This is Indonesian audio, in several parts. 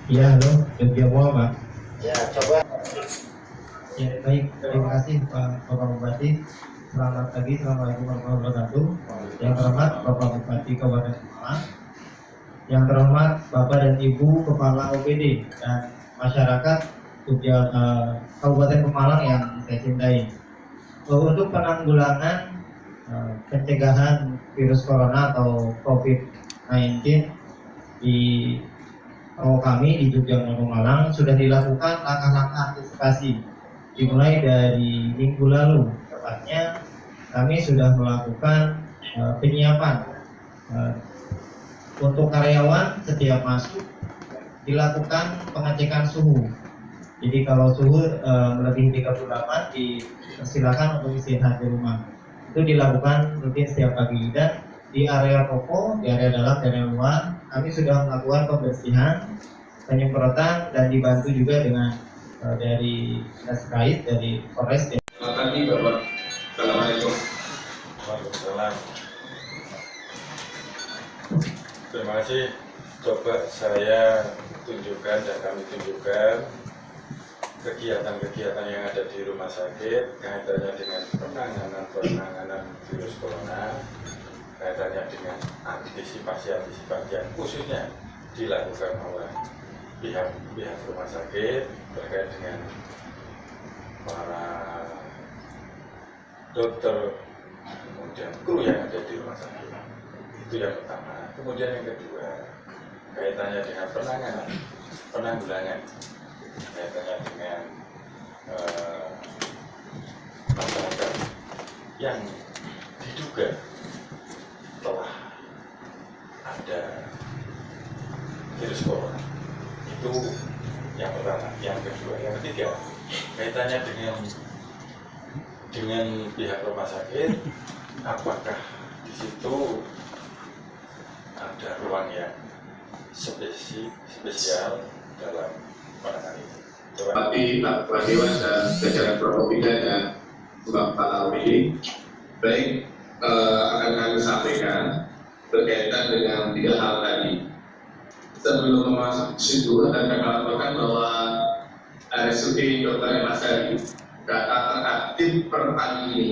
Iya, halo, Jogja Muhammad. Ya, coba. Ya, baik, terima kasih Pak Bapak Bupati. Selamat pagi, Assalamualaikum warahmatullahi wabarakatuh. Yang terhormat Bapak Bupati Kabupaten Pemalang, yang terhormat Bapak dan Ibu Kepala OPD dan masyarakat Kabupaten Pemalang yang saya cintai. Untuk penanggulangan pencegahan virus corona atau COVID-19 di kami di Jogja Pemalang sudah dilakukan langkah-langkah antisipasi dimulai dari minggu lalu. Tepatnya kami sudah melakukan penyiapan untuk karyawan setiap masuk dilakukan pengecekan suhu. Jadi kalau suhu melebihi 38 silakan untuk istirahat di rumah. Itu dilakukan rutin setiap pagi, dan di area toko, di area dalam dan area luar kami sudah melakukan pembersihan, penyemprotan, dan dibantu juga dengan dari dinas terkait dari Polres. Selamat pagi Bapak. Assalamualaikum. Waalaikumsalam. Terima kasih. Coba saya tunjukkan dan kami tunjukkan kegiatan-kegiatan yang ada di rumah sakit kaitannya dengan penanganan virus corona, kaitannya dengan antisipasi yang khususnya dilakukan oleh pihak rumah sakit terkait dengan para dokter, kemudian kru yang ada di rumah sakit. Itu yang pertama. Kemudian yang kedua, kaitannya dengan penanggulangan, kaitannya dengan masyarakat yang diduga telah ada virus corona. Itu yang pertama. Yang kedua, yang ketiga, kaitannya dengan pihak rumah sakit, apakah di situ ada ruang yang spesial dalam penanganan itu. Bupati, Pak Kepala Dewan dan jajaran Prokopimda dan Bapak Kepala OPD. Baik, akan kami sampaikan berkaitan dengan 3 hal tadi. Sebelum memasuki situ, akan kami laporkan bahwa RSUD Dr. Emasari data teraktif per pagi ini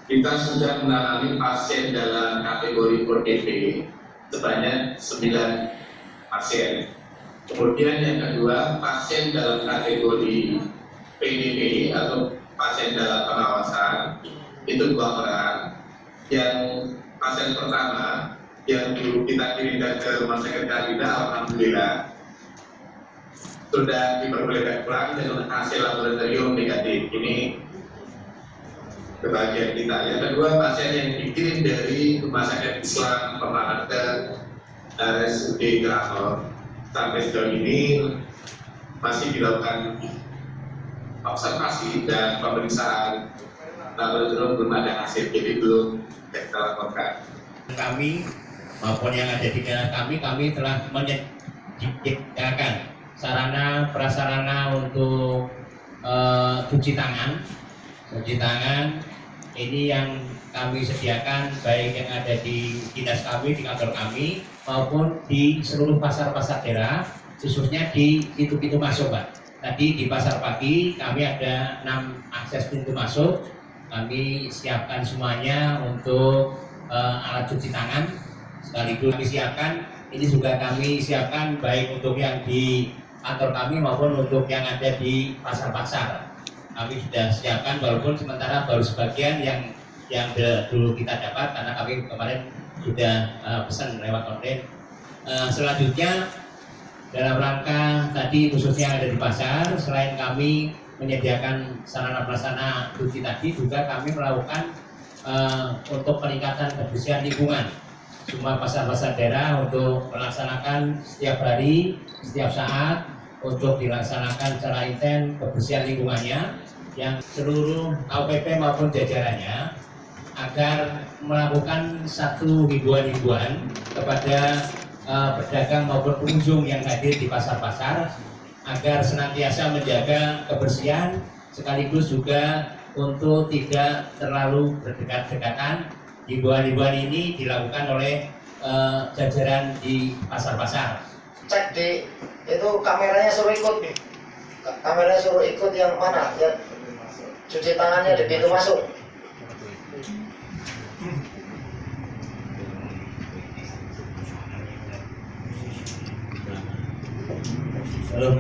kita sudah menangani pasien dalam kategori ODP sebanyak 9 pasien. Kemudian yang kedua, pasien dalam kategori PDP atau pasien dalam pengawasan itu 2 orang. Yang pasien pertama yang dulu kita kirimkan ke rumah sakit Karina, alhamdulillah sudah diperbolehkan pulang dengan hasil laboratorium negatif. Ini kebahagiaan kita. Yang kedua, pasien yang dikirim dari rumah sakit Islam Pemalang ke RSUD Keraton sampai sejauh ini masih dilakukan observasi dan pemeriksaan laboratorium belum ada hasil, jadi belum kita laporkan. Kami maupun yang ada di daerah kami telah menyediakan sarana prasarana untuk cuci tangan ini yang kami sediakan, baik yang ada di dinas kami, di kantor kami, maupun di seluruh pasar-pasar daerah, khususnya di pintu-pintu masuk, Pak. Tadi di pasar pagi kami ada 6 akses pintu masuk, kami siapkan semuanya untuk alat cuci tangan, sekaligus kami siapkan, ini juga kami siapkan baik untuk yang di kantor kami maupun untuk yang ada di pasar-pasar. Kami sudah siapkan, walaupun sementara baru sebagian yang dulu kita dapat, karena kami kemarin sudah pesan lewat online. Selanjutnya dalam rangka tadi khususnya yang ada di pasar, selain kami menyediakan sarana prasarana cuci tadi, juga kami melakukan untuk peningkatan kebersihan lingkungan. Semua pasar-pasar daerah untuk melaksanakan setiap hari, setiap saat untuk dilaksanakan secara intens kebersihan lingkungannya, yang seluruh KPP maupun jajarannya agar melakukan satu himbauan kepada pedagang maupun pengunjung yang hadir di pasar-pasar agar senantiasa menjaga kebersihan, sekaligus juga untuk tidak terlalu berdekat-dekatan. Himbauan-himbauan ini dilakukan oleh jajaran di pasar-pasar. cek di itu kameranya suruh ikut nih. Kameranya suruh ikut yang mana? Yang cuci tangannya di pintu masuk. Halo.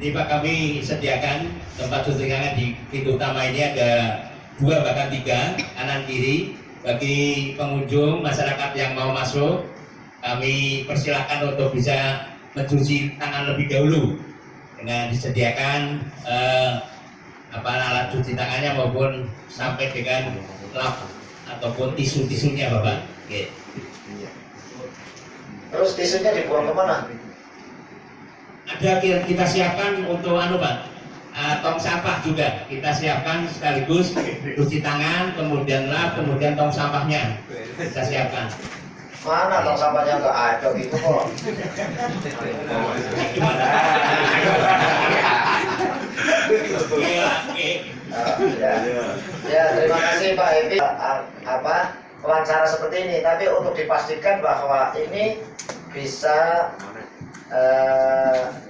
Ini Pak, kami sediakan tempat cuci tangan di pintu utama ini ada 2 bahkan 3 kanan kiri. Bagi pengunjung masyarakat yang mau masuk, kami persilakan untuk bisa mencuci tangan lebih dahulu dengan disediakan alat cuci tangannya maupun sampai dengan lap ataupun tisu-tisunya Bapak. Oke. Terus tisunya dibuang kemana? Ada kita siapkan untuk Pak, tong sampah juga kita siapkan sekaligus cuci tangan, kemudian lap, kemudian tong sampahnya kita siapkan. Mana tong sampahnya nggak ada gitu kok? Gimana? Ya, terima kasih Pak Epi. Wawancara seperti ini, tapi untuk dipastikan bahwa ini bisa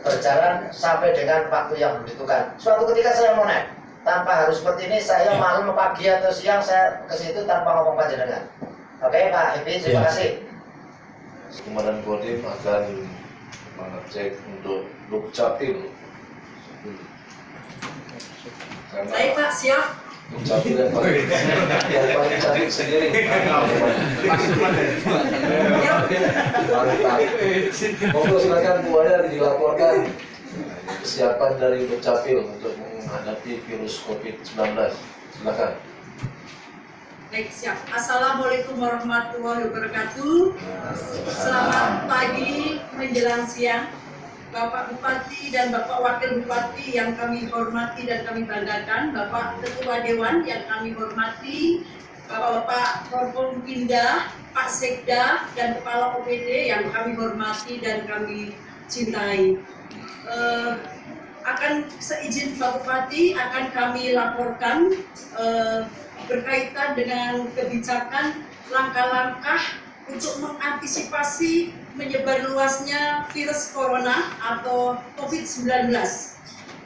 berjalan sampai dengan waktu yang ditentukan. Suatu ketika saya mau naik, tanpa harus seperti ini, saya malam, pagi atau siang saya ke situ tanpa ngomong panjenengan. Oke Pak Epi, terima kasih. Komandan Kodim akan mengecek untuk Dukcapil. Baik Pak, siap. Dukcapil yang paling cantik sendiri. Monggo silakan Bu Ada dilaporkan kesiapan dari Dukcapil untuk menghadapi virus COVID-19. Silakan. Baik, siap. Assalamualaikum warahmatullahi wabarakatuh. Selamat pagi menjelang siang, Bapak Bupati dan Bapak Wakil Bupati yang kami hormati dan kami banggakan, Bapak Ketua Dewan yang kami hormati, Bapak Forkompinda, Pak Sekda, dan Kepala OPD yang kami hormati dan kami cintai. Akan seizin Pak Bupati akan kami laporkan berkaitan dengan kebijakan langkah-langkah untuk mengantisipasi menyebar luasnya virus corona atau COVID-19.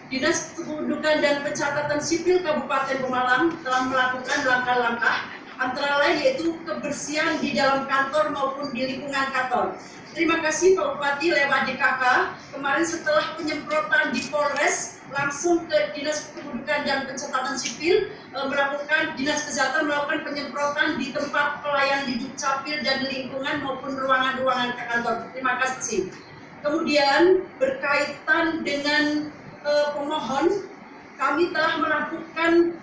Dinas Kependudukan dan Pencatatan Sipil Kabupaten Pemalang telah melakukan langkah-langkah antara lain yaitu kebersihan di dalam kantor maupun di lingkungan kantor. Terima kasih Pak Bupati lewat DKK. Kemarin setelah penyemprotan di Polres, langsung ke Dinas Kependudukan dan Pencatatan Sipil melakukan, Dinas Kesehatan melakukan penyemprotan di tempat pelayan di Dukcapil dan lingkungan maupun ruangan-ruangan kantor. Terima kasih. Kemudian berkaitan dengan pemohon, kami telah melakukan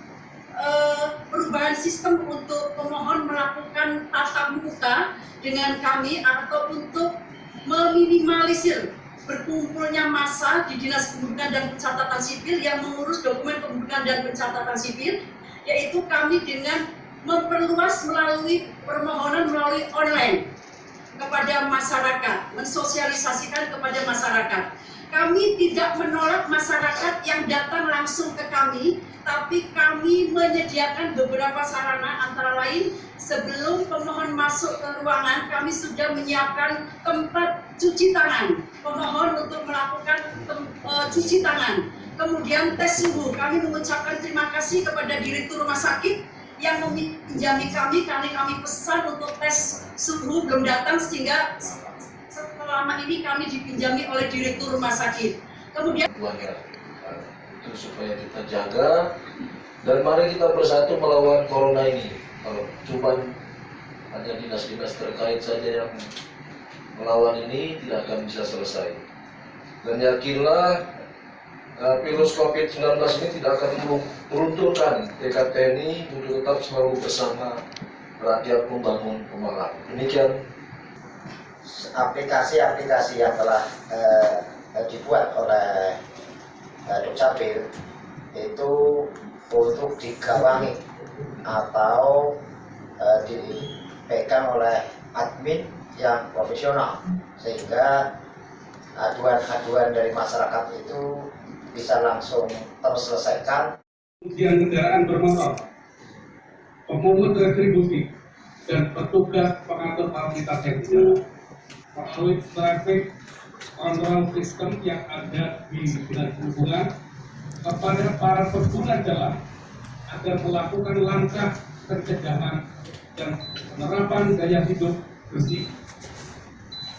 perubahan sistem untuk pemohon melakukan tatap muka dengan kami atau untuk meminimalisir berkumpulnya massa di Dinas Kependudukan dan Pencatatan Sipil yang mengurus dokumen kependudukan dan pencatatan sipil, yaitu kami dengan memperluas melalui permohonan melalui online kepada masyarakat, mensosialisasikan kepada masyarakat. Kami tidak menolak masyarakat yang datang langsung ke kami, tapi kami menyediakan beberapa sarana, antara lain sebelum pemohon masuk ke ruangan, kami sudah menyiapkan tempat cuci tangan, pemohon untuk melakukan cuci tangan. Kemudian tes suhu, kami mengucapkan terima kasih kepada Direktur Rumah Sakit yang meminjami kami pesan untuk tes suhu belum datang, sehingga selama ini kami dipinjami oleh Direktur Rumah Sakit. Kemudian itu supaya kita jaga dan mari kita bersatu melawan corona ini. Kalau cuma hanya dinas-dinas terkait saja yang melawan ini, tidak akan bisa selesai. Dan yakinlah virus COVID-19 ini tidak akan meruntuhkan tekad TNI untuk tetap selalu bersama rakyat membangun Pemalang. Demikian aplikasi-aplikasi yang telah dibuat oleh Dukcapil itu untuk digawangi atau dipegang oleh admin yang profesional, sehingga aduan-aduan dari masyarakat itu bisa langsung terselesaikan. Kemudian kendaraan bermotor, pemungut retribusi, dan petugas pengatur lalu lintas yang di jalan. melalui traffic control system yang ada di dinas perhubungan kepada para pengguna jalan agar melakukan langkah pencegahan dan penerapan gaya hidup bersih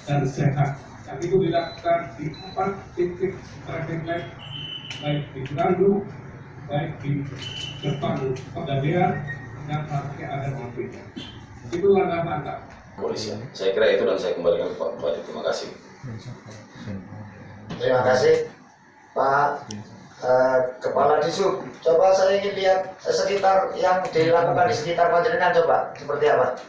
dan sehat. Yang itu dilakukan di 4 titik traffic light, baik di Bandung, baik di depan Pegadaian, dan parkir ada di sini. Itu langkah-langkah. Polisi. Saya kira itu dan saya kembalikan ke Pak Bupati. Terima kasih. Terima kasih Pak Kepala Disub. Coba saya ingin lihat sekitar yang dilakukan di sekitar Panjenengan, coba seperti apa?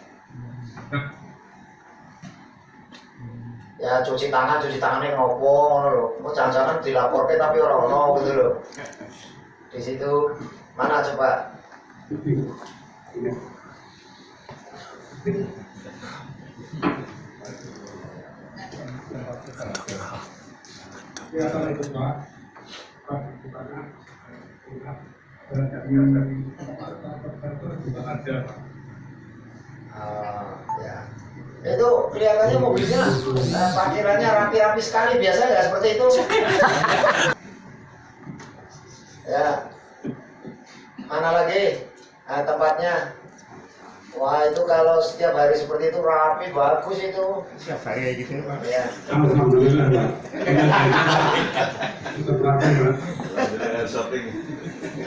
Ya cuci tangannya ngopo ngono lho. Jangan-jangan dilaporke tapi ora ono gitu lho. Di situ mana coba? Ya, kalau itu Pak, juga ada. Ya. Itu kelihatannya mobilnya parkirannya rapi-rapi sekali, biasa nggak seperti itu? Ya, mana lagi tempatnya? Wah, itu kalau setiap hari seperti itu rapi, bagus itu. Setiap hari gitu Pak. Ya. Alhamdulillah Pak. Kita perhatikan Pak. Shopping.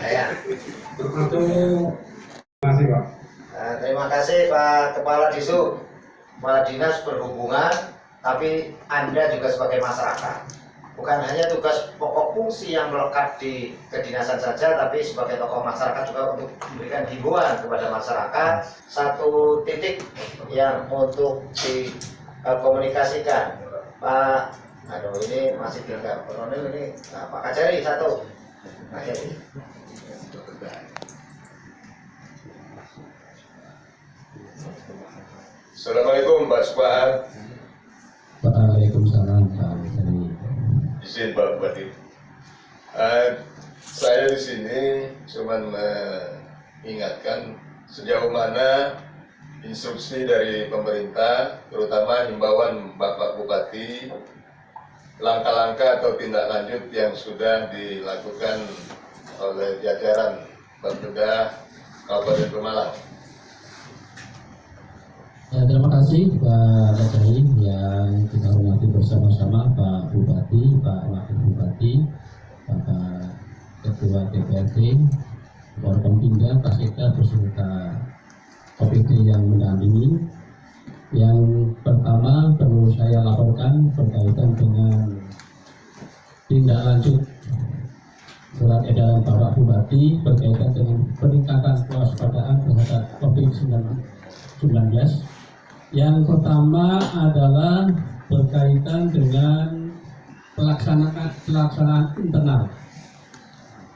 Ya. Terima kasih Pak. Terima kasih Pak Kepala Disub, Kepala Dinas Perhubungan, tapi Anda juga sebagai masyarakat. Bukan hanya tugas pokok fungsi yang melekat di kedinasan saja, tapi sebagai tokoh masyarakat juga untuk memberikan himbauan kepada masyarakat. Satu titik yang untuk dikomunikasikan, Pak. Aduh, ini masih tinggal Kolonel ini. Nah, Pak Kajari satu. Assalamualaikum Pak Subhan. Waalaikumsalam Pak Kajari. Izin Pak Bupati. Saya di sini cuma mengingatkan sejauh mana instruksi dari pemerintah, terutama himbauan Bapak Bupati, langkah-langkah atau tindak lanjut yang sudah dilakukan oleh jajaran Bapeda Kabupaten Pemalang. Terima kasih Pak Kajari yang kita hormati bersama-sama Pak Bupati, Pak Wakil Bupati, Bapak Ketua DPRD, Forkompinda, Pak Sekda beserta OPD yang mendampingi. Yang pertama perlu saya laporkan berkaitan dengan tindak lanjut surat edaran Bapak Bupati berkaitan dengan peningkatan kewaspadaan terhadap COVID-19. Yang pertama adalah berkaitan dengan pelaksanaan internal.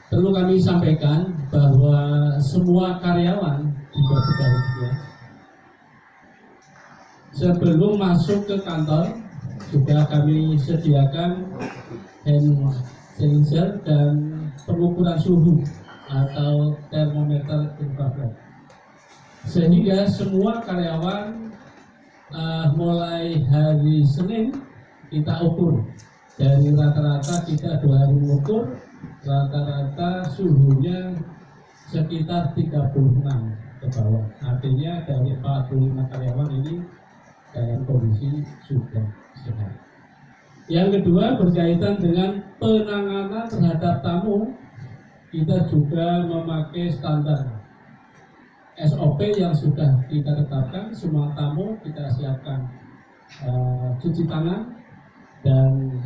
Perlu kami sampaikan bahwa semua karyawan di Bapeda sebelum masuk ke kantor sudah kami sediakan hand sanitizer dan pengukuran suhu atau termometer infrared, sehingga semua karyawan mulai hari Senin kita ukur. Dari rata-rata kita 2 hari mengukur, rata-rata suhunya sekitar 36 ke bawah. Artinya dari 45 karyawan ini dalam kondisi sudah sehat. Yang kedua berkaitan dengan penanganan terhadap tamu, kita juga memakai standar SOP yang sudah kita tetapkan. Semua tamu kita siapkan cuci tangan dan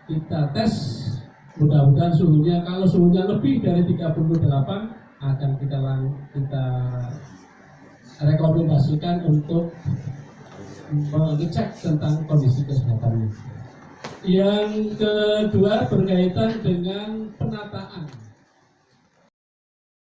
kita tes. Mudah-mudahan suhunya, kalau suhunya lebih dari 38 akan kita rekomendasikan untuk mengecek tentang kondisi kesehatannya. Yang kedua berkaitan dengan penataan